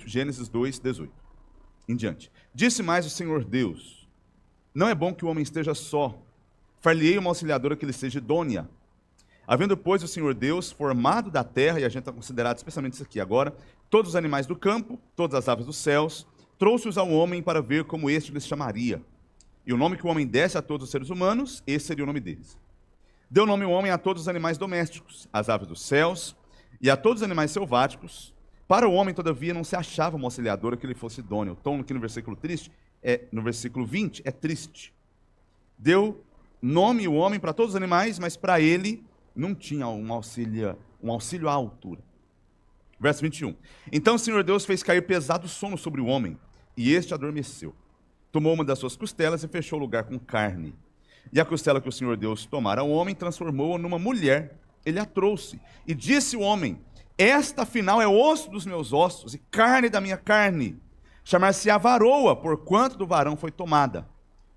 Gênesis 2, 18 em diante. Disse mais o Senhor Deus: não é bom que o homem esteja só. Far-lhe-ei uma auxiliadora que lhe seja idônea. Havendo, pois, o Senhor Deus formado da terra, e a gente está considerado especialmente isso aqui agora, todos os animais do campo, todas as aves dos céus, trouxe-os ao homem para ver como este lhes chamaria. E o nome que o homem desse a todos os seres humanos, esse seria o nome deles. Deu nome o homem a todos os animais domésticos, às aves dos céus, e a todos os animais selváticos. Para o homem, todavia, não se achava uma auxiliadora que lhe fosse idônea. O tom aqui no versículo 20, é triste. Deu nome o homem para todos os animais, mas para ele não tinha um auxílio à altura. Verso 21. Então o Senhor Deus fez cair pesado sono sobre o homem, e este adormeceu. Tomou uma das suas costelas e fechou o lugar com carne. E a costela que o Senhor Deus tomara ao homem, transformou-a numa mulher. Ele a trouxe. E disse o homem: esta, afinal, é osso dos meus ossos e carne da minha carne. Chamar-se-á varoa, porquanto do varão foi tomada.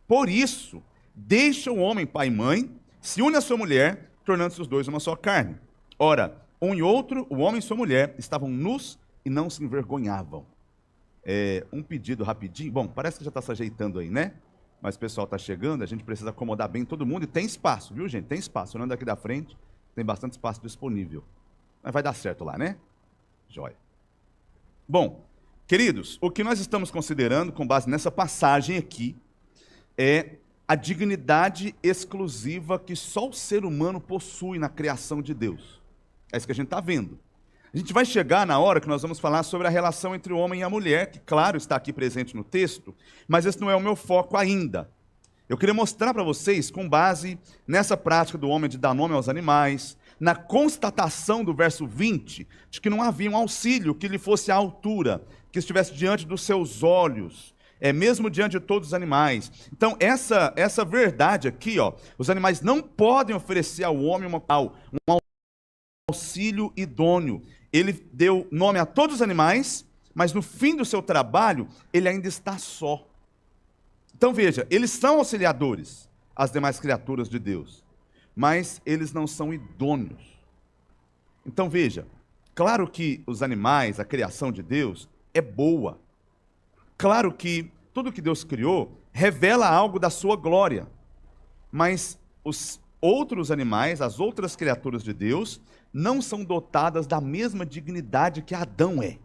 Por isso, deixa o homem pai e mãe, se une à sua mulher, tornando-se os dois uma só carne. Ora, um e outro, o homem e sua mulher, estavam nus e não se envergonhavam. Um pedido rapidinho. Bom, parece que já está se ajeitando aí, né? Mas o pessoal está chegando, a gente precisa acomodar bem todo mundo. E tem espaço, viu, gente? Tem espaço. Olhando aqui da frente, tem bastante espaço disponível. Mas vai dar certo lá, né? Jóia. Bom, queridos, o que nós estamos considerando, com base nessa passagem aqui, é a dignidade exclusiva que só o ser humano possui na criação de Deus. É isso que a gente está vendo. A gente vai chegar na hora que nós vamos falar sobre a relação entre o homem e a mulher, que, claro, está aqui presente no texto, mas esse não é o meu foco ainda. Eu queria mostrar para vocês, com base nessa prática do homem de dar nome aos animais, na constatação do verso 20, de que não havia um auxílio que lhe fosse à altura, que estivesse diante dos seus olhos, mesmo diante de todos os animais. Então, essa verdade aqui, os animais não podem oferecer ao homem um auxílio idôneo. Ele deu nome a todos os animais, mas no fim do seu trabalho, ele ainda está só. Então veja, eles são auxiliadores às demais criaturas de Deus, mas eles não são idôneos. Então veja, claro que os animais, a criação de Deus, é boa. Claro que tudo que Deus criou revela algo da sua glória, mas os outros animais, as outras criaturas de Deus, não são dotadas da mesma dignidade que Adão é.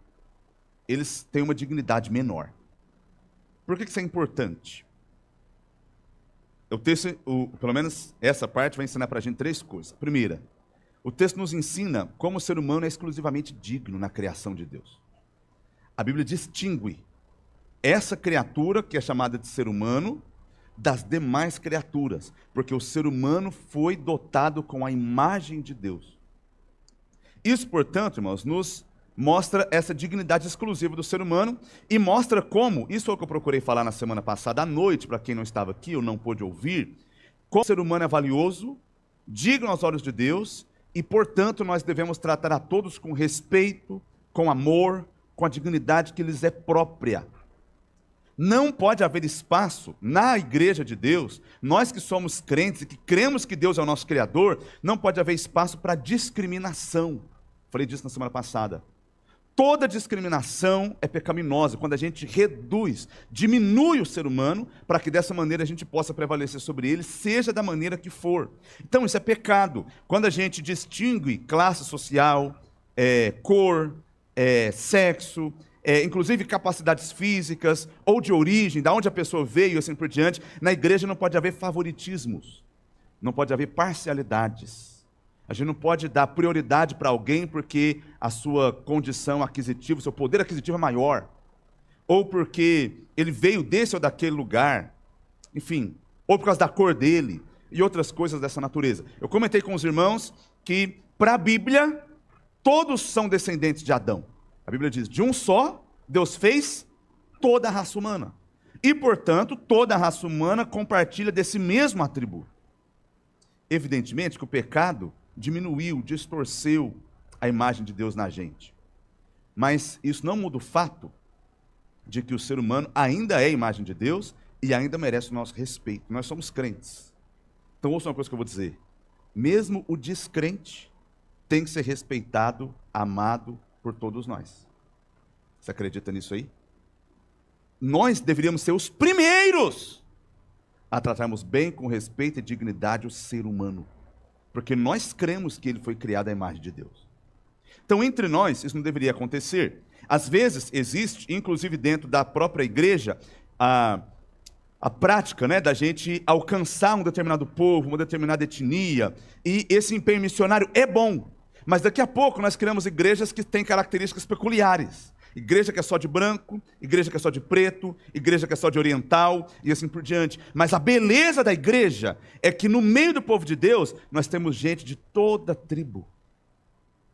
Eles têm uma dignidade menor. Por que isso é importante? O texto, pelo menos essa parte, vai ensinar para a gente três coisas. Primeira, o texto nos ensina como o ser humano é exclusivamente digno na criação de Deus. A Bíblia distingue essa criatura, que é chamada de ser humano, das demais criaturas, porque o ser humano foi dotado com a imagem de Deus. Isso, portanto, irmãos, nos mostra essa dignidade exclusiva do ser humano e mostra como, isso é o que eu procurei falar na semana passada à noite, para quem não estava aqui ou não pôde ouvir, como o ser humano é valioso, digno aos olhos de Deus e, portanto, nós devemos tratar a todos com respeito, com amor, com a dignidade que lhes é própria. Não pode haver espaço na igreja de Deus, nós que somos crentes e que cremos que Deus é o nosso Criador, não pode haver espaço para discriminação. Falei disso na semana passada. Toda discriminação é pecaminosa, quando a gente reduz, diminui o ser humano, para que dessa maneira a gente possa prevalecer sobre ele, seja da maneira que for. Então isso é pecado. Quando a gente distingue classe social, cor, sexo, inclusive capacidades físicas, ou de origem, de onde a pessoa veio e assim por diante, na igreja não pode haver favoritismos, não pode haver parcialidades. A gente não pode dar prioridade para alguém porque a sua condição aquisitiva, o seu poder aquisitivo é maior, ou porque ele veio desse ou daquele lugar, enfim, ou por causa da cor dele, e outras coisas dessa natureza. Eu comentei com os irmãos que, para a Bíblia, todos são descendentes de Adão. A Bíblia diz, de um só, Deus fez toda a raça humana. E, portanto, toda a raça humana compartilha desse mesmo atributo. Evidentemente que o pecado diminuiu, distorceu a imagem de Deus na gente. Mas isso não muda o fato de que o ser humano ainda é a imagem de Deus e ainda merece o nosso respeito. Nós somos crentes. Então ouça uma coisa que eu vou dizer. Mesmo o descrente tem que ser respeitado, amado por todos nós. Você acredita nisso aí? Nós deveríamos ser os primeiros a tratarmos bem, com respeito e dignidade, o ser humano. Porque nós cremos que ele foi criado à imagem de Deus. Então, entre nós, isso não deveria acontecer. Às vezes, existe, inclusive dentro da própria igreja, a prática, né, da gente alcançar um determinado povo, uma determinada etnia, e esse empenho missionário é bom, mas daqui a pouco nós criamos igrejas que têm características peculiares. Igreja que é só de branco, igreja que é só de preto, igreja que é só de oriental, e assim por diante. Mas a beleza da igreja é que no meio do povo de Deus, nós temos gente de toda tribo,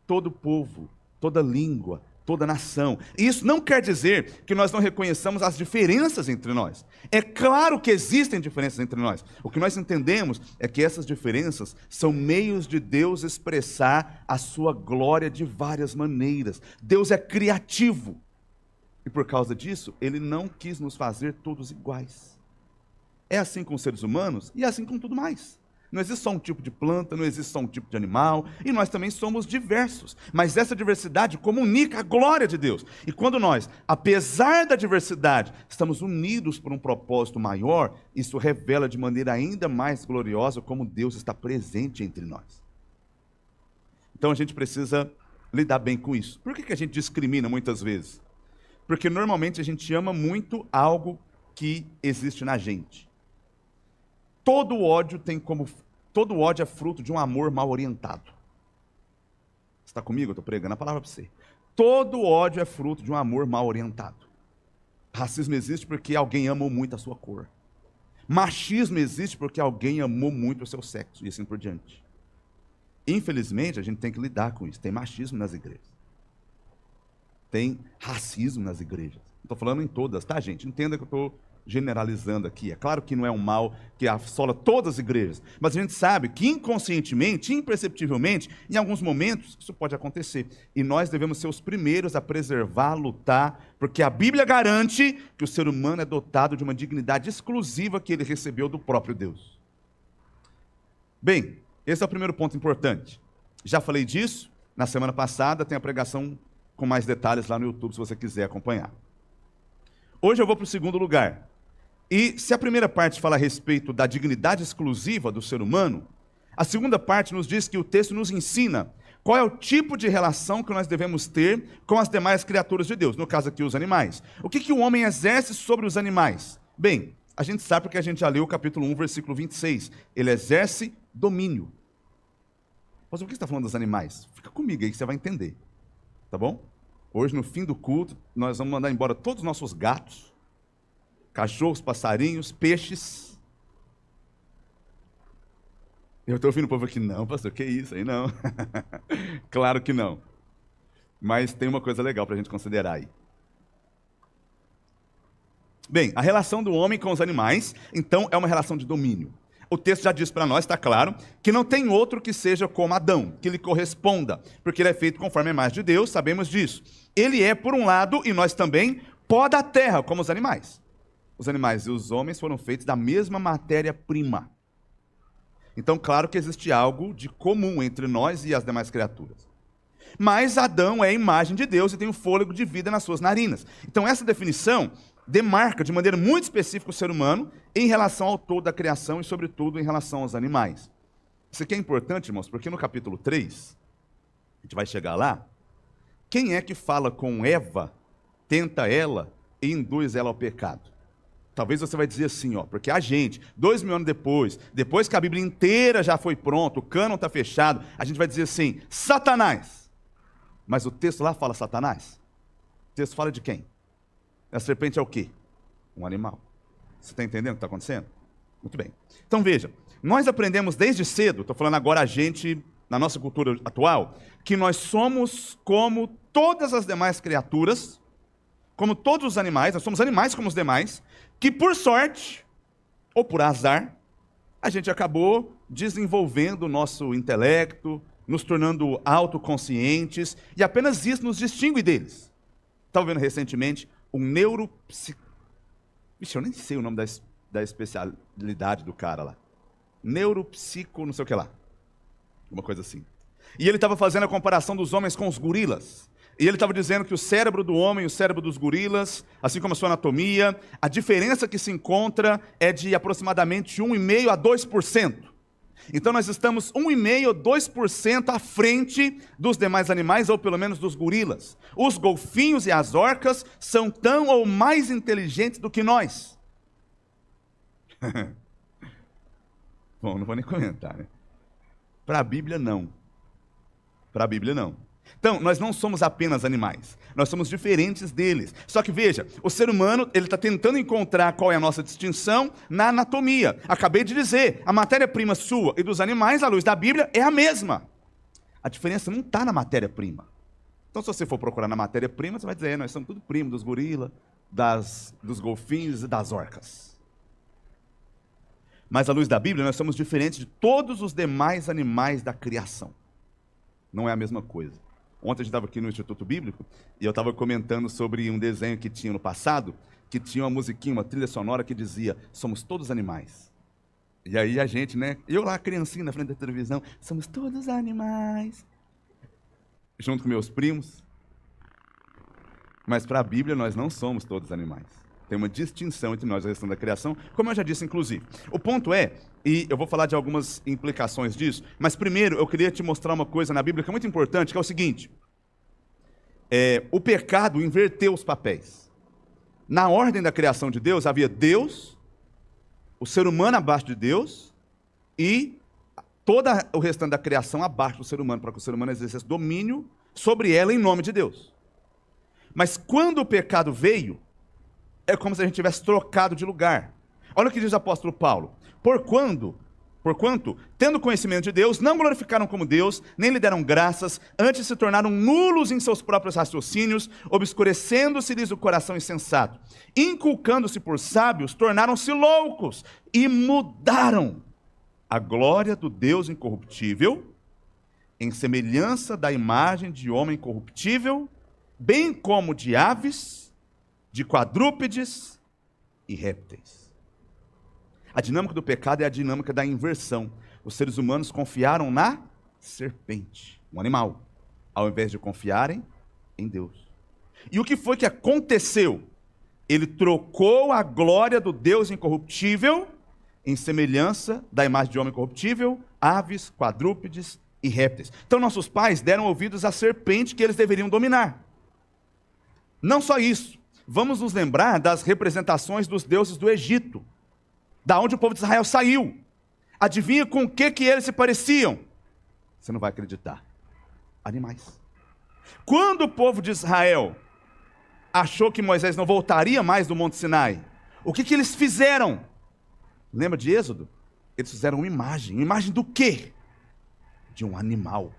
todo povo, toda língua, toda nação. E isso não quer dizer que nós não reconheçamos as diferenças entre nós. É claro que existem diferenças entre nós. O que nós entendemos é que essas diferenças são meios de Deus expressar a sua glória de várias maneiras. Deus é criativo. E por causa disso, Ele não quis nos fazer todos iguais. É assim com os seres humanos e é assim com tudo mais. Não existe só um tipo de planta, não existe só um tipo de animal, e nós também somos diversos. Mas essa diversidade comunica a glória de Deus. E quando nós, apesar da diversidade, estamos unidos por um propósito maior, isso revela de maneira ainda mais gloriosa como Deus está presente entre nós. Então a gente precisa lidar bem com isso. Por que a gente discrimina muitas vezes? Porque normalmente a gente ama muito algo que existe na gente. Todo ódio é fruto de um amor mal orientado. Você está comigo? Eu estou pregando a palavra para você. Todo ódio é fruto de um amor mal orientado. Racismo existe porque alguém amou muito a sua cor. Machismo existe porque alguém amou muito o seu sexo, e assim por diante. Infelizmente, a gente tem que lidar com isso. Tem machismo nas igrejas. Tem racismo nas igrejas. Não estou falando em todas, tá, gente? Entenda que eu estou generalizando aqui. É claro que não é um mal que assola todas as igrejas, mas a gente sabe que inconscientemente, imperceptivelmente, em alguns momentos, isso pode acontecer. E nós devemos ser os primeiros a preservar, lutar, porque a Bíblia garante que o ser humano é dotado de uma dignidade exclusiva que ele recebeu do próprio Deus. Bem, esse é o primeiro ponto importante. Já falei disso na semana passada, tem a pregação com mais detalhes lá no YouTube, se você quiser acompanhar. Hoje eu vou para o segundo lugar. E se a primeira parte fala a respeito da dignidade exclusiva do ser humano, a segunda parte nos diz que o texto nos ensina qual é o tipo de relação que nós devemos ter com as demais criaturas de Deus, no caso aqui os animais. O que o homem exerce sobre os animais? Bem, a gente sabe porque a gente já leu o capítulo 1, versículo 26. Ele exerce domínio. Mas por que você está falando dos animais? Fica comigo aí que você vai entender. Tá bom? Hoje, no fim do culto, nós vamos mandar embora todos os nossos gatos, cachorros, passarinhos, peixes. Eu estou ouvindo o povo aqui, não, pastor, que isso aí, não. Claro que não. Mas tem uma coisa legal para a gente considerar aí. Bem, a relação do homem com os animais, então, é uma relação de domínio. O texto já diz para nós, está claro, que não tem outro que seja como Adão, que lhe corresponda, porque ele é feito conforme a imagem de Deus, sabemos disso. Ele é, por um lado, e nós também, pó da terra, como os animais. Os animais e os homens foram feitos da mesma matéria-prima. Então, claro que existe algo de comum entre nós e as demais criaturas. Mas Adão é a imagem de Deus e tem o fôlego de vida nas suas narinas. Então, essa definição demarca de maneira muito específica o ser humano em relação ao todo da criação e, sobretudo, em relação aos animais. Isso aqui é importante, irmãos, porque no capítulo 3, a gente vai chegar lá, quem é que fala com Eva, tenta ela e induz ela ao pecado? Talvez você vai dizer assim, ó, porque a gente, 2000 anos depois que a Bíblia inteira já foi pronta, o cânon está fechado, a gente vai dizer assim, Satanás. Mas o texto lá fala Satanás? O texto fala de quem? A serpente é o quê? Um animal. Você está entendendo o que está acontecendo? Muito bem. Então veja, nós aprendemos desde cedo, estou falando agora a gente, na nossa cultura atual, que nós somos como todas as demais criaturas, como todos os animais, nós somos animais como os demais, que por sorte, ou por azar, a gente acabou desenvolvendo o nosso intelecto, nos tornando autoconscientes, e apenas isso nos distingue deles. Estava vendo recentemente um Vixe, eu nem sei o nome da especialidade do cara lá. Neuropsico, não sei o que lá. Uma coisa assim. E ele estava fazendo a comparação dos homens com os gorilas. E ele estava dizendo que o cérebro do homem e o cérebro dos gorilas, assim como a sua anatomia, a diferença que se encontra é de aproximadamente 1,5% a 2%. Então nós estamos 1,5% ou 2% à frente dos demais animais, ou pelo menos dos gorilas. Os golfinhos e as orcas são tão ou mais inteligentes do que nós. Bom, não vou nem comentar, né? Para a Bíblia, não. Para a Bíblia, não. Então, nós não somos apenas animais, nós somos diferentes deles. Só que veja, o ser humano ele está tentando encontrar qual é a nossa distinção na anatomia. Acabei de dizer, a matéria-prima sua e dos animais, à luz da Bíblia, é a mesma. A diferença não está na matéria-prima. Então, se você for procurar na matéria-prima, você vai dizer, nós somos tudo primo dos gorilas, dos golfinhos e das orcas. Mas à luz da Bíblia, nós somos diferentes de todos os demais animais da criação. Não é a mesma coisa. Ontem a gente estava aqui no Instituto Bíblico e eu estava comentando sobre um desenho que tinha no passado, que tinha uma musiquinha, uma trilha sonora que dizia, somos todos animais. E aí a gente, né, eu lá criancinha na frente da televisão, somos todos animais. Junto com meus primos. Mas para a Bíblia nós não somos todos animais. Tem uma distinção entre nós e o restante da criação, como eu já disse, inclusive. O ponto é, e eu vou falar de algumas implicações disso, mas primeiro eu queria te mostrar uma coisa na Bíblia que é muito importante, que é o seguinte. O pecado inverteu os papéis. Na ordem da criação de Deus, havia Deus, o ser humano abaixo de Deus, e todo o restante da criação abaixo do ser humano, para que o ser humano exercesse domínio sobre ela em nome de Deus. Mas quando o pecado veio, é como se a gente tivesse trocado de lugar. Olha o que diz o apóstolo Paulo. Porquanto, tendo conhecimento de Deus, não glorificaram como Deus, nem lhe deram graças, antes se tornaram nulos em seus próprios raciocínios, obscurecendo-se-lhes o coração insensato. Inculcando-se por sábios, tornaram-se loucos e mudaram a glória do Deus incorruptível, em semelhança da imagem de homem corruptível, bem como de aves, de quadrúpedes e répteis. A dinâmica do pecado é a dinâmica da inversão. Os seres humanos confiaram na serpente, um animal, ao invés de confiarem em Deus. E o que foi que aconteceu? Ele trocou a glória do Deus incorruptível em semelhança da imagem de homem corruptível, aves, quadrúpedes e répteis. Então nossos pais deram ouvidos à serpente que eles deveriam dominar. Não só isso. Vamos nos lembrar das representações dos deuses do Egito, da onde o povo de Israel saiu. Adivinha com o que eles se pareciam? Você não vai acreditar. Animais. Quando o povo de Israel achou que Moisés não voltaria mais do Monte Sinai, o que eles fizeram? Lembra de Êxodo? Eles fizeram uma imagem do quê? De um animal.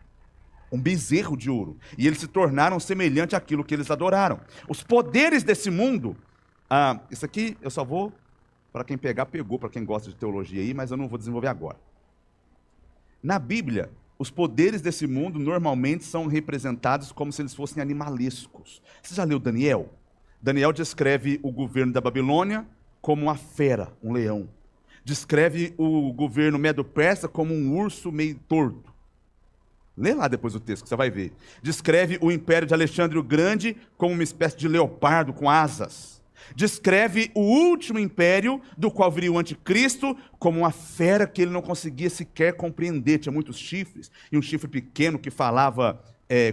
Um bezerro de ouro, e eles se tornaram semelhante àquilo que eles adoraram. Os poderes desse mundo, isso aqui eu só vou, para quem pegar, pegou, para quem gosta de teologia aí, mas eu não vou desenvolver agora. Na Bíblia, os poderes desse mundo normalmente são representados como se eles fossem animalescos. Você já leu Daniel? Daniel descreve o governo da Babilônia como uma fera, um leão. Descreve o governo medo-persa como um urso meio torto. Lê lá depois o texto que você vai ver. Descreve o império de Alexandre o Grande como uma espécie de leopardo com asas. Descreve o último império, do qual viria o anticristo, como uma fera que ele não conseguia sequer compreender. Tinha muitos chifres, e um chifre pequeno que falava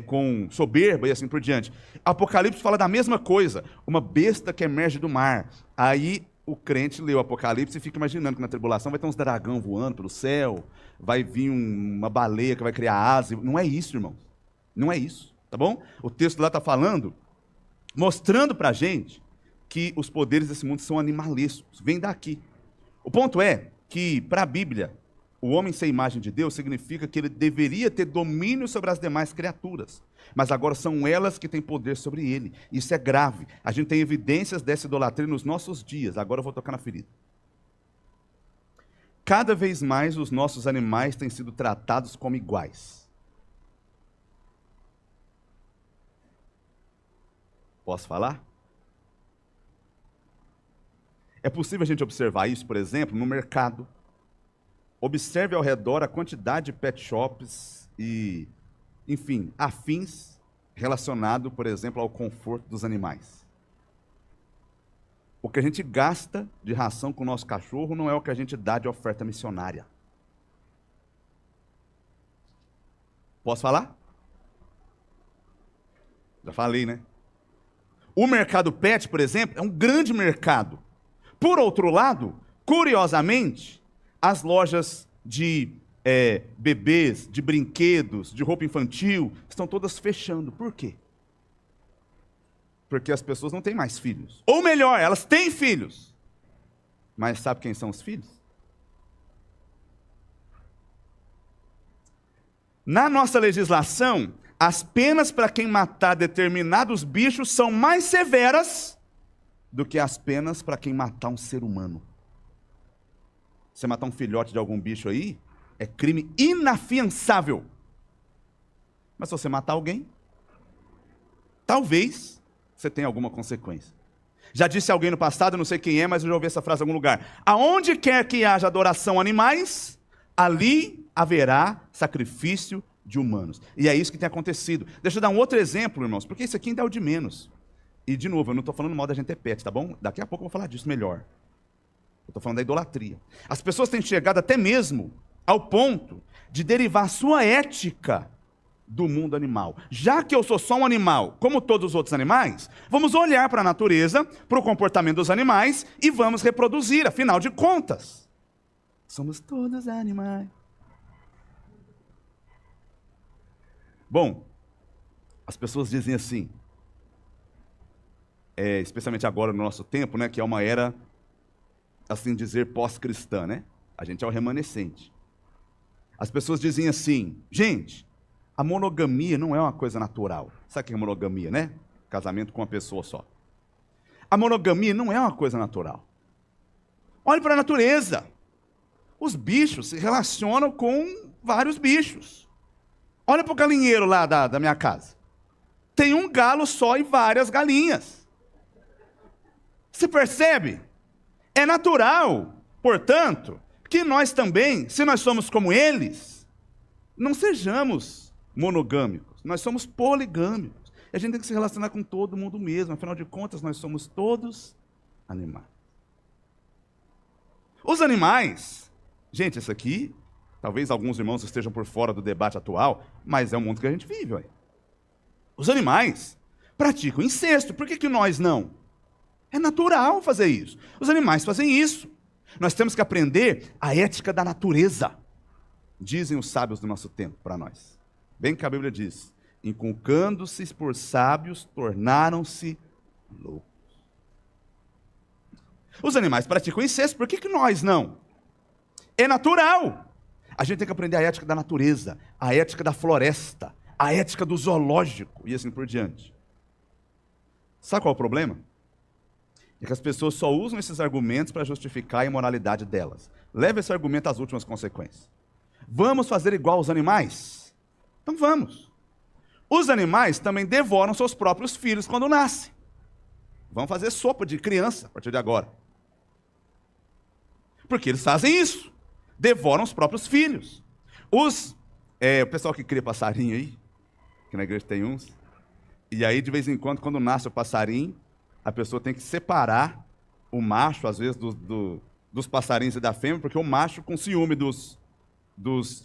com soberba e assim por diante. Apocalipse fala da mesma coisa, uma besta que emerge do mar. Aí o crente lê o Apocalipse e fica imaginando que na tribulação vai ter uns dragão voando pelo céu, vai vir uma baleia que vai criar asa. Não é isso, irmãos. Não é isso, tá bom? O texto lá está falando, mostrando para a gente que os poderes desse mundo são animalescos. Vem daqui. O ponto é que, para a Bíblia, o homem ser imagem de Deus significa que ele deveria ter domínio sobre as demais criaturas. Mas agora são elas que têm poder sobre ele. Isso é grave. A gente tem evidências dessa idolatria nos nossos dias. Agora eu vou tocar na ferida. Cada vez mais os nossos animais têm sido tratados como iguais. Posso falar? É possível a gente observar isso, por exemplo, no mercado. Observe ao redor a quantidade de pet shops e, enfim, afins relacionado, por exemplo, ao conforto dos animais. O que a gente gasta de ração com o nosso cachorro não é o que a gente dá de oferta missionária. Posso falar? Já falei, né? O mercado pet, por exemplo, é um grande mercado. Por outro lado, curiosamente, as lojas de bebês, de brinquedos, de roupa infantil, estão todas fechando. Por quê? Porque as pessoas não têm mais filhos. Ou melhor, elas têm filhos. Mas sabe quem são os filhos? Na nossa legislação, as penas para quem matar determinados bichos são mais severas do que as penas para quem matar um ser humano. Você matar um filhote de algum bicho aí, é crime inafiançável. Mas se você matar alguém, talvez você tenha alguma consequência. Já disse alguém no passado, não sei quem é, mas eu já ouvi essa frase em algum lugar. Aonde quer que haja adoração a animais, ali haverá sacrifício de humanos. E é isso que tem acontecido. Deixa eu dar um outro exemplo, irmãos, porque isso aqui ainda é o de menos. E, de novo, eu não estou falando mal da gente ter pet, tá bom? Daqui a pouco eu vou falar disso melhor. Eu estou falando da idolatria. As pessoas têm chegado até mesmo ao ponto de derivar sua ética do mundo animal. Já que eu sou só um animal, como todos os outros animais, vamos olhar para a natureza, para o comportamento dos animais e vamos reproduzir, afinal de contas. Somos todos animais. Bom, as pessoas dizem assim, especialmente agora no nosso tempo, né, que é uma era, assim dizer, pós-cristã, né? A gente é o remanescente. As pessoas dizem assim, gente, a monogamia não é uma coisa natural. Sabe o que é monogamia, né? Casamento com uma pessoa só. A monogamia não é uma coisa natural. Olhe para a natureza. Os bichos se relacionam com vários bichos. Olha para o galinheiro lá da minha casa. Tem um galo só e várias galinhas. Você percebe? É natural, portanto, que nós também, se nós somos como eles, não sejamos monogâmicos. Nós somos poligâmicos. E a gente tem que se relacionar com todo mundo mesmo. Afinal de contas, nós somos todos animais. Os animais, gente, isso aqui, talvez alguns irmãos estejam por fora do debate atual, mas é o mundo que a gente vive, ué. Os animais praticam incesto, por que nós não? É natural fazer isso. Os animais fazem isso. Nós temos que aprender a ética da natureza, dizem os sábios do nosso tempo para nós. Bem que a Bíblia diz, inculcando-se por sábios, tornaram-se loucos. Os animais praticam incesto, por que nós não? É natural. A gente tem que aprender a ética da natureza, a ética da floresta, a ética do zoológico e assim por diante. Sabe qual é o problema? É que as pessoas só usam esses argumentos para justificar a imoralidade delas. Leva esse argumento às últimas consequências. Vamos fazer igual aos animais? Então vamos. Os animais também devoram seus próprios filhos quando nascem. Vamos fazer sopa de criança a partir de agora. Porque eles fazem isso. Devoram os próprios filhos. O pessoal que cria passarinho aí, que na igreja tem uns, e aí de vez em quando nasce o passarinho, a pessoa tem que separar o macho, às vezes, dos passarinhos e da fêmea, porque o macho, com ciúme dos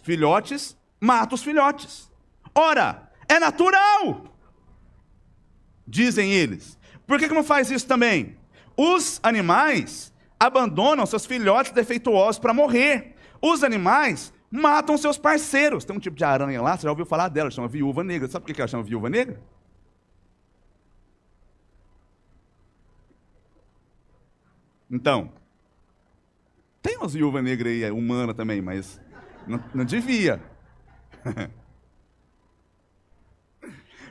filhotes, mata os filhotes. Ora, é natural! Dizem eles. Por que não faz isso também? Os animais abandonam seus filhotes defeituosos para morrer. Os animais matam seus parceiros. Tem um tipo de aranha lá, você já ouviu falar dela, chama viúva negra. Sabe por que ela chama viúva negra? Então, tem umas viúvas negras aí, humana também, mas não devia.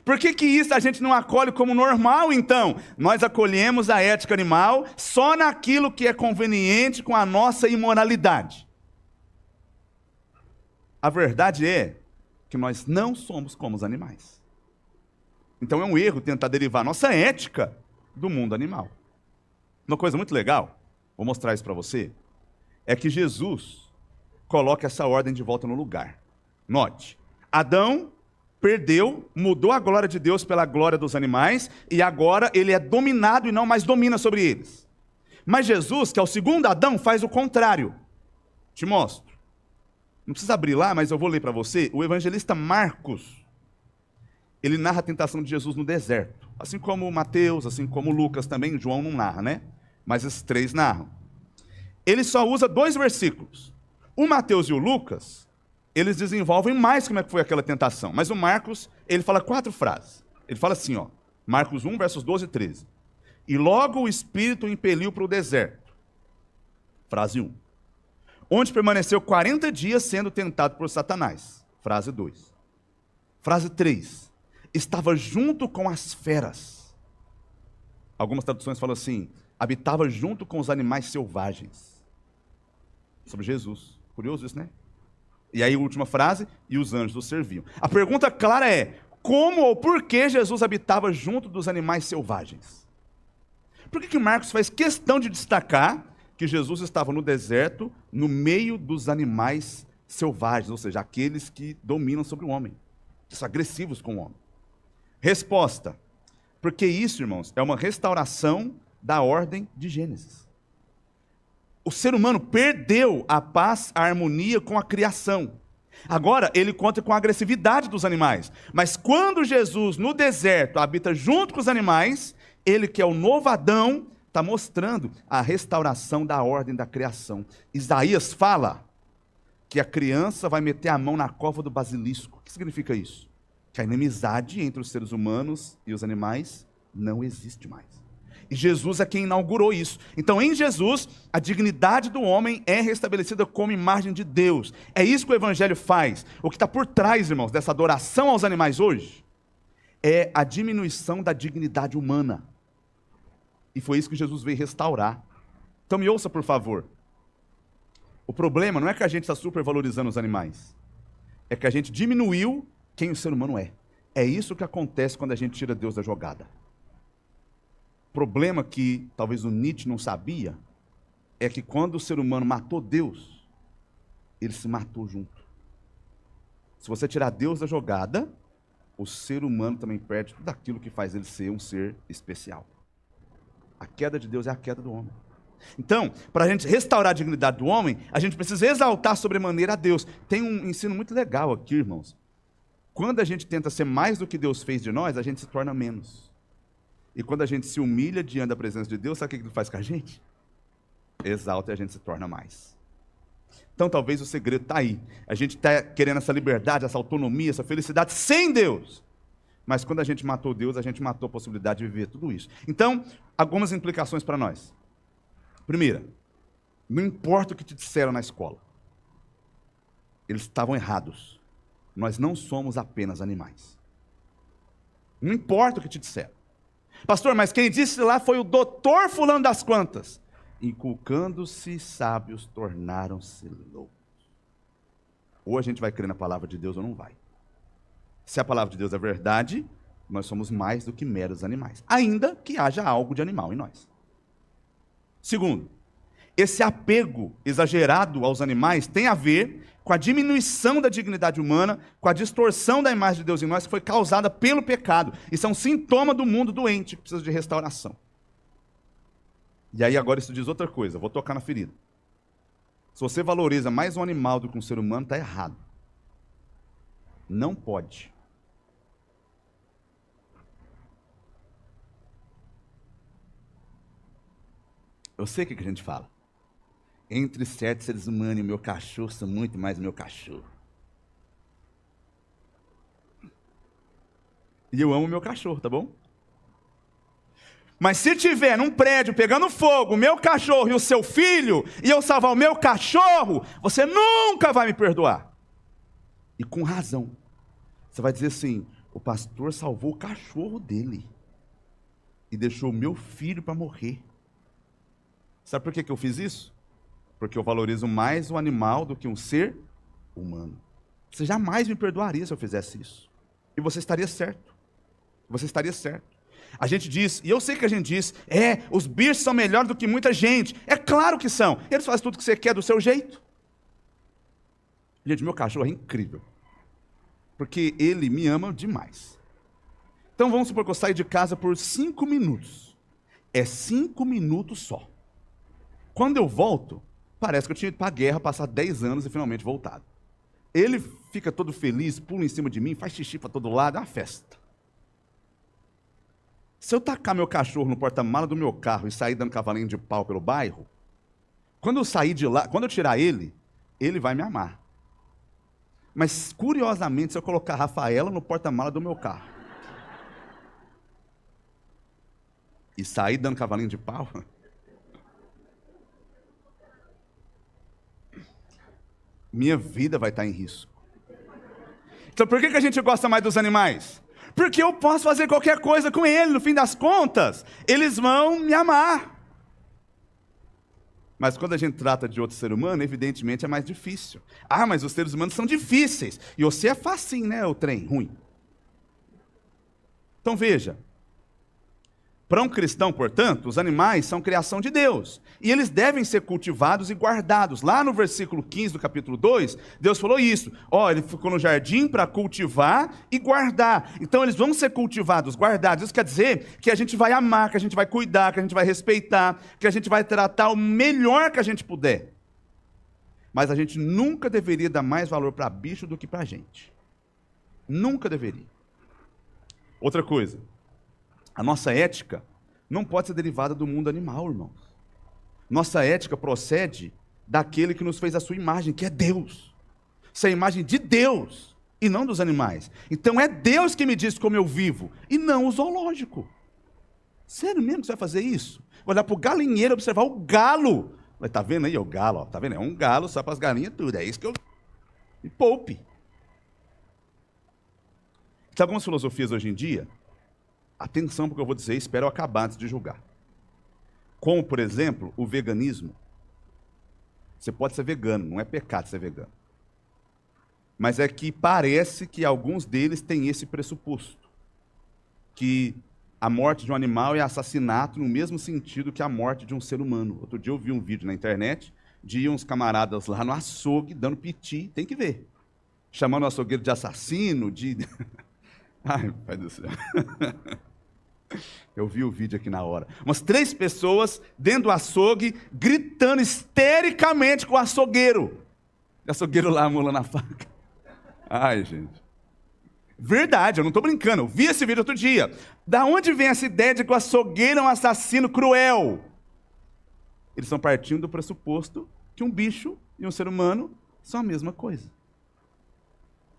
Por que isso a gente não acolhe como normal, então? Nós acolhemos a ética animal só naquilo que é conveniente com a nossa imoralidade. A verdade é que nós não somos como os animais. Então é um erro tentar derivar nossa ética do mundo animal. Uma coisa muito legal, vou mostrar isso para você, é que Jesus coloca essa ordem de volta no lugar. Note, Adão perdeu, mudou a glória de Deus pela glória dos animais, e agora ele é dominado e não mais domina sobre eles. Mas Jesus, que é o segundo Adão, faz o contrário. Te mostro. Não precisa abrir lá, mas eu vou ler para você. O evangelista Marcos, ele narra a tentação de Jesus no deserto. Assim como Mateus, assim como Lucas também, João não narra, né? Mas esses três narram. Ele só usa 2 versículos. O Mateus e o Lucas, eles desenvolvem mais como é que foi aquela tentação. Mas o Marcos, ele fala 4 frases. Ele fala assim, ó, Marcos 1, versos 12 e 13. E logo o Espírito o impeliu para o deserto. Frase 1. Onde permaneceu 40 dias sendo tentado por Satanás. Frase 2. Frase 3. Estava junto com as feras. Algumas traduções falam assim, habitava junto com os animais selvagens. Sobre Jesus. Curioso isso, né? E aí a última frase, e os anjos o serviam. A pergunta clara é, como ou por que Jesus habitava junto dos animais selvagens? Por que Marcos faz questão de destacar que Jesus estava no deserto, no meio dos animais selvagens, ou seja, aqueles que dominam sobre o homem, que são agressivos com o homem? Resposta, porque isso, irmãos, é uma restauração da ordem de Gênesis. O ser humano perdeu a paz, a harmonia com a criação. Agora, ele conta com a agressividade dos animais. Mas quando Jesus, no deserto, habita junto com os animais, ele que é o novo Adão, está mostrando a restauração da ordem da criação. Isaías fala que a criança vai meter a mão na cova do basilisco. O que significa isso? Que a inimizade entre os seres humanos e os animais não existe mais. E Jesus é quem inaugurou isso. Então, em Jesus, a dignidade do homem é restabelecida como imagem de Deus. É isso que o Evangelho faz. O que está por trás, irmãos, dessa adoração aos animais hoje, é a diminuição da dignidade humana. E foi isso que Jesus veio restaurar. Então me ouça, por favor. O problema não é que a gente está supervalorizando os animais. É que a gente diminuiu quem o ser humano é. É isso que acontece quando a gente tira Deus da jogada. O problema que talvez o Nietzsche não sabia é que quando o ser humano matou Deus, ele se matou junto. Se você tirar Deus da jogada, o ser humano também perde tudo aquilo que faz ele ser um ser especial. A queda de Deus é a queda do homem. Então, para a gente restaurar a dignidade do homem, a gente precisa exaltar sobremaneira a Deus. Tem um ensino muito legal aqui, irmãos. Quando a gente tenta ser mais do que Deus fez de nós, a gente se torna menos. E quando a gente se humilha diante da presença de Deus, sabe o que ele faz com a gente? Exalta e a gente se torna mais. Então, talvez o segredo está aí. A gente está querendo essa liberdade, essa autonomia, essa felicidade sem Deus. Mas quando a gente matou Deus, a gente matou a possibilidade de viver tudo isso. Então, algumas implicações para nós. Primeira, não importa o que te disseram na escola. Eles estavam errados. Nós não somos apenas animais. Não importa o que te disseram. Pastor, mas quem disse lá foi o doutor fulano das quantas. Inculcando-se sábios, tornaram-se loucos. Ou a gente vai crer na palavra de Deus ou não vai. Se a palavra de Deus é verdade, nós somos mais do que meros animais. Ainda que haja algo de animal em nós. Segundo, esse apego exagerado aos animais tem a ver com a diminuição da dignidade humana, com a distorção da imagem de Deus em nós, que foi causada pelo pecado. Isso é um sintoma do mundo doente, que precisa de restauração. E aí agora isso diz outra coisa, vou tocar na ferida. Se você valoriza mais um animal do que um ser humano, está errado. Não pode. Eu sei o que a gente fala. Entre certos seres humanos e meu cachorro, sou muito mais meu cachorro. E eu amo meu cachorro, tá bom? Mas se tiver num prédio pegando fogo, o meu cachorro e o seu filho, e eu salvar o meu cachorro, você nunca vai me perdoar. E com razão. Você vai dizer assim, o pastor salvou o cachorro dele e deixou o meu filho para morrer. Sabe por que eu fiz isso? Porque eu valorizo mais o animal do que um ser humano. Você jamais me perdoaria se eu fizesse isso. E você estaria certo. Você estaria certo. A gente diz, e eu sei que a gente diz, os bichos são melhores do que muita gente. É claro que são. Eles fazem tudo que você quer do seu jeito. Gente, meu cachorro é incrível. porque Ele me ama demais. Então vamos supor que eu saio de casa por 5 minutos. É 5 minutos só. Quando eu volto, parece que eu tinha ido para a guerra, passar 10 anos e finalmente voltado. Ele fica todo feliz, pula em cima de mim, faz xixi para todo lado, é uma festa. Se eu tacar meu cachorro no porta-mala do meu carro e sair dando cavalinho de pau pelo bairro, quando eu sair de lá, quando eu tirar ele, ele vai me amar. Mas, curiosamente, se eu colocar a Rafaela no porta-mala do meu carro e sair dando cavalinho de pau, minha vida vai estar em risco. Então, por que a gente gosta mais dos animais? Porque eu posso fazer qualquer coisa com ele, no fim das contas, eles vão me amar. Mas quando a gente trata de outro ser humano, evidentemente é mais difícil. Ah, mas os seres humanos são difíceis. E você é facinho, né, o trem ruim. Então veja, para um cristão, portanto, os animais são criação de Deus. E eles devem ser cultivados e guardados. Lá no versículo 15 do capítulo 2, Deus falou isso. Ele ficou no jardim para cultivar e guardar. Então eles vão ser cultivados, guardados. Isso quer dizer que a gente vai amar, que a gente vai cuidar, que a gente vai respeitar, que a gente vai tratar o melhor que a gente puder. Mas a gente nunca deveria dar mais valor para bicho do que para a gente. Nunca deveria. Outra coisa. A nossa ética não pode ser derivada do mundo animal, irmãos. Nossa ética procede daquele que nos fez a sua imagem, que é Deus. Isso é a imagem de Deus e não dos animais. Então é Deus que me diz como eu vivo e não o zoológico. Sério mesmo que você vai fazer isso? Vou olhar para o galinheiro e observar o galo. Mas tá vendo aí o galo? Ó, tá vendo? É um galo só para as galinhas tudo. É isso que eu... Me poupe. Tem algumas filosofias hoje em dia... Atenção porque eu vou dizer, espero eu acabar antes de julgar. Como, por exemplo, o veganismo. Você pode ser vegano, não é pecado ser vegano. Mas é que parece que alguns deles têm esse pressuposto. Que a morte de um animal é assassinato no mesmo sentido que a morte de um ser humano. Outro dia eu vi um vídeo na internet de uns camaradas lá no açougue dando piti, tem que ver. Chamando o açougueiro de assassino, de... Ai, pai do céu. Eu vi o vídeo aqui na hora. Umas 3 pessoas dentro do açougue, gritando histericamente com o açougueiro. O açougueiro lá amolando a faca. Ai, gente. Verdade, eu não estou brincando. Eu vi esse vídeo outro dia. Da onde vem essa ideia de que o açougueiro é um assassino cruel? Eles estão partindo do pressuposto que um bicho e um ser humano são a mesma coisa.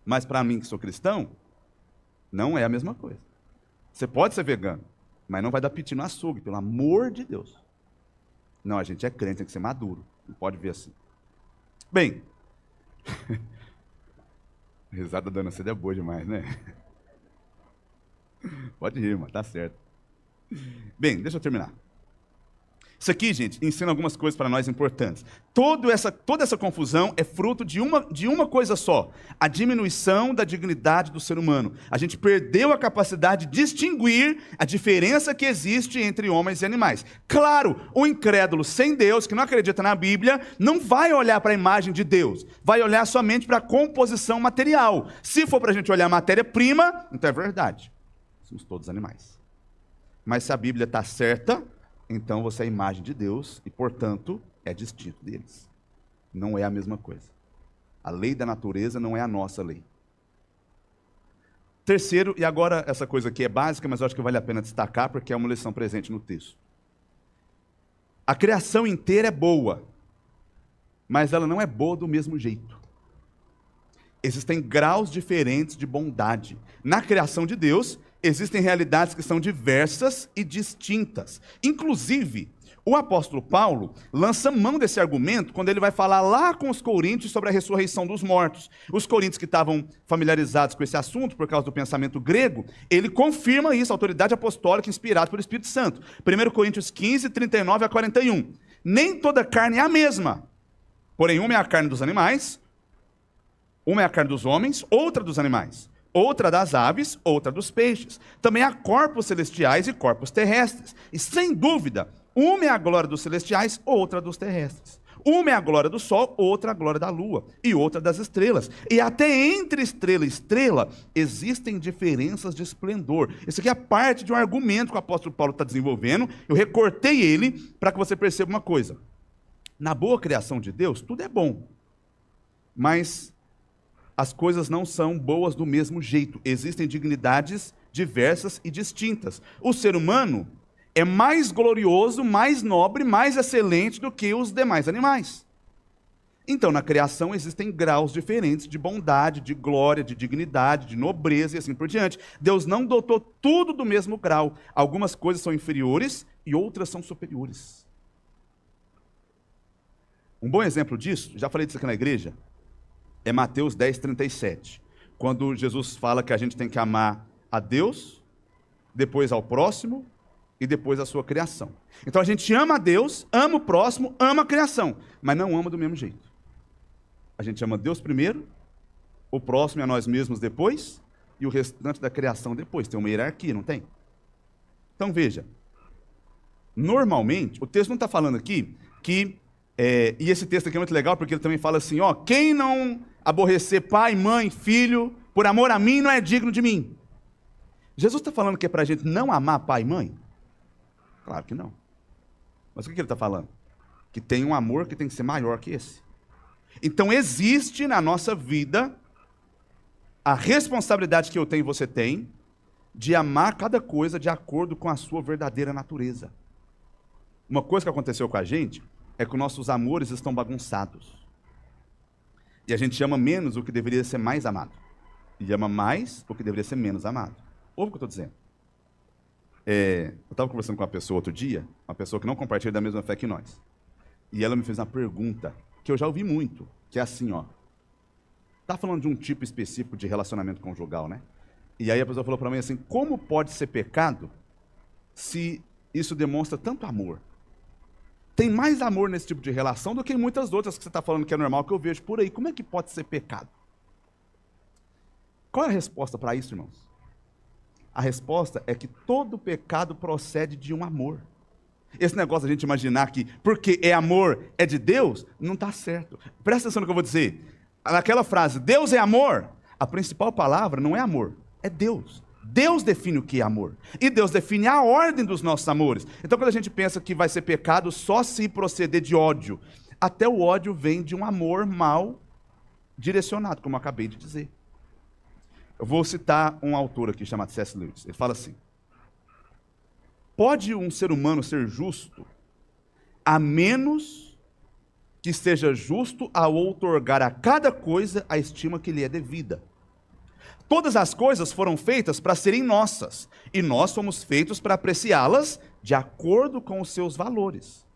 Mas para mim, que sou cristão, não é a mesma coisa. Você pode ser vegano, mas não vai dar piti no açougue, pelo amor de Deus. Não, a gente é crente, tem que ser maduro. Não pode ver assim. Bem, a risada da Dona Cida é boa demais, né? Pode rir, mas tá certo. Bem, deixa eu terminar. Isso aqui, gente, ensina algumas coisas para nós importantes. Toda essa confusão é fruto de uma coisa só: a diminuição da dignidade do ser humano. A gente perdeu a capacidade de distinguir a diferença que existe entre homens e animais. Claro, o incrédulo sem Deus, que não acredita na Bíblia, não vai olhar para a imagem de Deus, vai olhar somente para a composição material. Se for para a gente olhar a matéria-prima, então é verdade. Somos todos animais. Mas se a Bíblia está certa, então você é a imagem de Deus e, portanto, é distinto deles. Não é a mesma coisa. A lei da natureza não é a nossa lei. Terceiro, e agora essa coisa aqui é básica, mas eu acho que vale a pena destacar porque é uma lição presente no texto. A criação inteira é boa, mas ela não é boa do mesmo jeito. Existem graus diferentes de bondade. Na criação de Deus, existem realidades que são diversas e distintas. Inclusive, o apóstolo Paulo lança mão desse argumento quando ele vai falar lá com os coríntios sobre a ressurreição dos mortos. Os coríntios que estavam familiarizados com esse assunto por causa do pensamento grego, ele confirma isso, a autoridade apostólica inspirada pelo Espírito Santo. 1 Coríntios 15, 39 a 41. Nem toda carne é a mesma, porém uma é a carne dos animais, uma é a carne dos homens, outra dos animais. Outra das aves, outra dos peixes. Também há corpos celestiais e corpos terrestres. E, sem dúvida, uma é a glória dos celestiais, outra dos terrestres. Uma é a glória do sol, outra a glória da lua, e outra das estrelas. E até entre estrela e estrela existem diferenças de esplendor. Isso aqui é parte de um argumento que o apóstolo Paulo está desenvolvendo. Eu recortei ele para que você perceba uma coisa. Na boa criação de Deus, tudo é bom. Mas as coisas não são boas do mesmo jeito. Existem dignidades diversas e distintas. O ser humano é mais glorioso, mais nobre, mais excelente do que os demais animais. Então, na criação existem graus diferentes de bondade, de glória, de dignidade, de nobreza e assim por diante. Deus não dotou tudo do mesmo grau. Algumas coisas são inferiores e outras são superiores. Um bom exemplo disso, já falei disso aqui na igreja, é Mateus 10:37. Quando Jesus fala que a gente tem que amar a Deus, depois ao próximo e depois a sua criação. Então a gente ama a Deus, ama o próximo, ama a criação, mas não ama do mesmo jeito. A gente ama Deus primeiro, o próximo e a nós mesmos depois, e o restante da criação depois. Tem uma hierarquia, não tem? Então veja, normalmente, o texto não está falando aqui que, e esse texto aqui é muito legal porque ele também fala assim, ó, quem não aborrecer pai, mãe, filho, por amor a mim não é digno de mim. Jesus está falando que é para a gente não amar pai e mãe? Claro que não. Mas o que ele está falando? Que tem um amor que tem que ser maior que esse. Então existe na nossa vida a responsabilidade que eu tenho e você tem de amar cada coisa de acordo com a sua verdadeira natureza. Uma coisa que aconteceu com a gente é que os nossos amores estão bagunçados. E a gente ama menos o que deveria ser mais amado. E ama mais o que deveria ser menos amado. Ouve o que eu estou dizendo. Eu estava conversando com uma pessoa outro dia, uma pessoa que não compartilha da mesma fé que nós. E ela me fez uma pergunta que eu já ouvi muito, que é assim, ó. Está falando de um tipo específico de relacionamento conjugal, né? E aí a pessoa falou para mim assim, como pode ser pecado se isso demonstra tanto amor? Tem mais amor nesse tipo de relação do que em muitas outras que você está falando que é normal, que eu vejo por aí. Como é que pode ser pecado? Qual é a resposta para isso, irmãos? A resposta é que todo pecado procede de um amor. Esse negócio de a gente imaginar que porque é amor, é de Deus, não está certo. Presta atenção no que eu vou dizer. Naquela frase, Deus é amor, a principal palavra não é amor, é Deus. Deus define o que é amor. E Deus define a ordem dos nossos amores. Então quando a gente pensa que vai ser pecado só se proceder de ódio, até o ódio vem de um amor mal direcionado, como eu acabei de dizer. Eu vou citar um autor aqui chamado C.S. Lewis. Ele fala assim, pode um ser humano ser justo a menos que seja justo ao outorgar a cada coisa a estima que lhe é devida. Todas as coisas foram feitas para serem nossas, e nós fomos feitos para apreciá-las de acordo com os seus valores.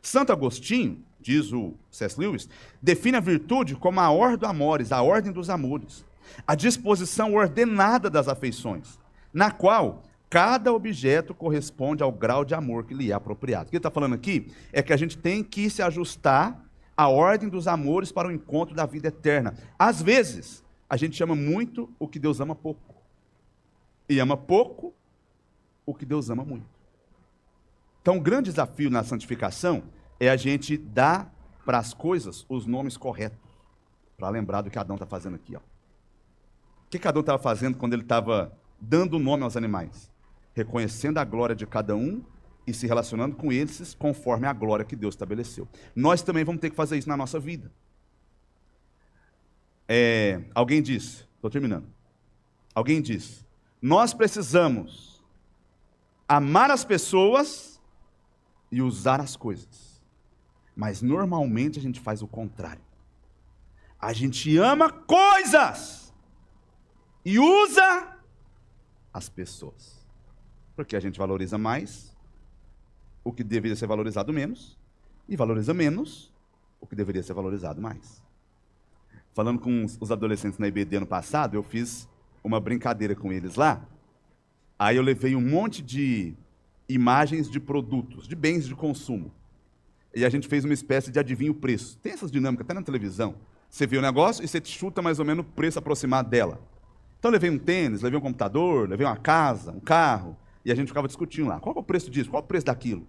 Santo Agostinho, diz o C.S. Lewis, define a virtude como a ordem amores, a ordem dos amores, a disposição ordenada das afeições, na qual cada objeto corresponde ao grau de amor que lhe é apropriado. O que ele está falando aqui é que a gente tem que se ajustar à ordem dos amores para o encontro da vida eterna. Às vezes, a gente ama muito o que Deus ama pouco, e ama pouco o que Deus ama muito. Então, o grande desafio na santificação é a gente dar para as coisas os nomes corretos, para lembrar do que Adão está fazendo aqui, ó. O que Adão estava fazendo quando ele estava dando nome aos animais? Reconhecendo a glória de cada um e se relacionando com eles conforme a glória que Deus estabeleceu. Nós também vamos ter que fazer isso na nossa vida. Alguém diz, estou terminando. Alguém diz, nós precisamos amar as pessoas e usar as coisas. Mas normalmente a gente faz o contrário. A gente ama coisas e usa as pessoas. Porque a gente valoriza mais o que deveria ser valorizado menos, e valoriza menos o que deveria ser valorizado mais. Falando com os adolescentes na IBD ano passado, eu fiz uma brincadeira com eles lá. Aí eu levei um monte de imagens de produtos, de bens de consumo. E a gente fez uma espécie de adivinho preço. Tem essas dinâmicas até na televisão. Você vê o negócio e você chuta mais ou menos o preço aproximado dela. Então eu levei um tênis, levei um computador, levei uma casa, um carro, e a gente ficava discutindo lá. Qual é o preço disso? Qual é o preço daquilo?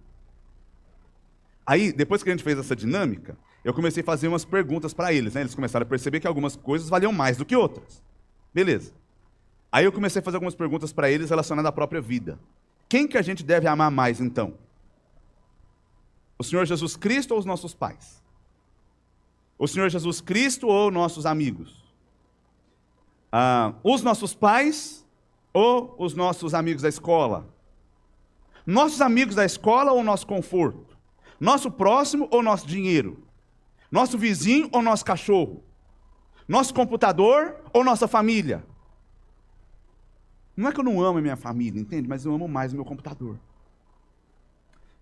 Aí, depois que a gente fez essa dinâmica, eu comecei a fazer umas perguntas para eles, né? Eles começaram a perceber que algumas coisas valiam mais do que outras. Beleza. Aí eu comecei a fazer algumas perguntas para eles relacionadas à própria vida. Quem que a gente deve amar mais, então? O Senhor Jesus Cristo ou os nossos pais? O Senhor Jesus Cristo ou nossos amigos? Os nossos pais ou os nossos amigos da escola? Nossos amigos da escola ou nosso conforto? Nosso próximo ou nosso dinheiro? Nosso vizinho ou nosso cachorro? Nosso computador ou nossa família? Não é que eu não amo a minha família, entende? Mas eu amo mais o meu computador.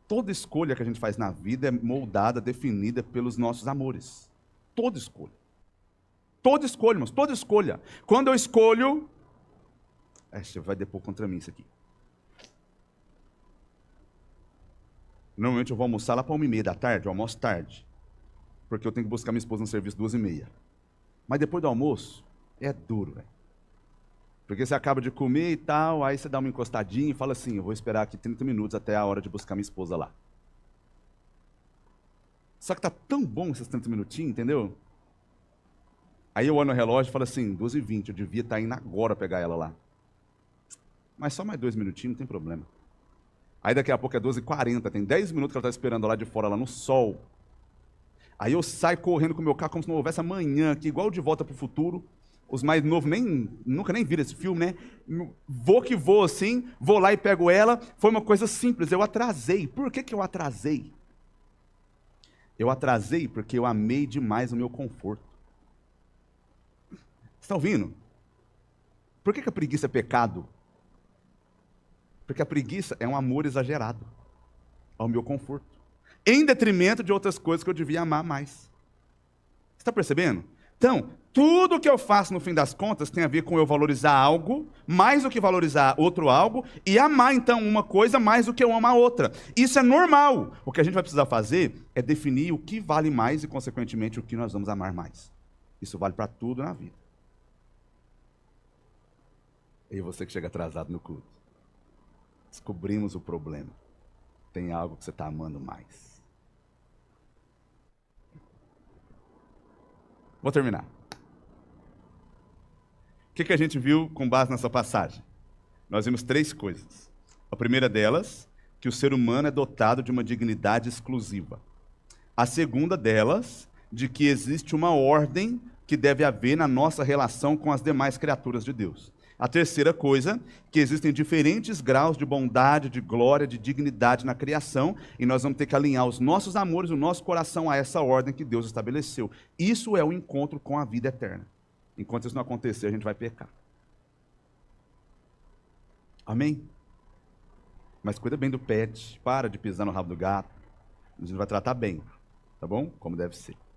Toda escolha que a gente faz na vida é moldada, definida pelos nossos amores. Toda escolha. Toda escolha, irmãos, toda escolha. Quando eu escolho... Você vai depor contra mim isso aqui. Normalmente eu vou almoçar lá para 1h30 da tarde, eu almoço tarde. Porque eu tenho que buscar minha esposa no serviço 2h30. Mas depois do almoço, é duro, velho. Porque você acaba de comer e tal, aí você dá uma encostadinha e fala assim, eu vou esperar aqui 30 minutos até a hora de buscar minha esposa lá. Só que tá tão bom esses 30 minutinhos, entendeu? Aí eu olho no relógio e falo assim, 2h20, eu devia estar indo agora pegar ela lá. Mas só mais 2 minutinhos, não tem problema. Aí daqui a pouco é 2h40, tem 10 minutos que ela está esperando lá de fora, lá no sol. Aí eu saio correndo com o meu carro como se não houvesse amanhã aqui, igual De Volta para o Futuro. Os mais novos nunca nem viram esse filme, né? Vou que vou assim, vou lá e pego ela. Foi uma coisa simples, eu atrasei. Por que eu atrasei? Eu atrasei porque eu amei demais o meu conforto. Você está ouvindo? Por que a preguiça é pecado? Porque a preguiça é um amor exagerado ao meu conforto, em detrimento de outras coisas que eu devia amar mais. Você está percebendo? Então, tudo que eu faço, no fim das contas, tem a ver com eu valorizar algo, mais do que valorizar outro algo, e amar, então, uma coisa mais do que eu amo a outra. Isso é normal. O que a gente vai precisar fazer é definir o que vale mais e, consequentemente, o que nós vamos amar mais. Isso vale para tudo na vida. E você que chega atrasado no culto. Descobrimos o problema. Tem algo que você está amando mais. Vou terminar. O que a gente viu com base nessa passagem? Nós vimos 3 coisas. A primeira delas, que o ser humano é dotado de uma dignidade exclusiva. A segunda delas, de que existe uma ordem que deve haver na nossa relação com as demais criaturas de Deus. A terceira coisa, que existem diferentes graus de bondade, de glória, de dignidade na criação, e nós vamos ter que alinhar os nossos amores, o nosso coração a essa ordem que Deus estabeleceu. Isso é o encontro com a vida eterna. Enquanto isso não acontecer, a gente vai pecar. Amém? Mas cuida bem do pet, para de pisar no rabo do gato, a gente vai tratar bem, tá bom? Como deve ser.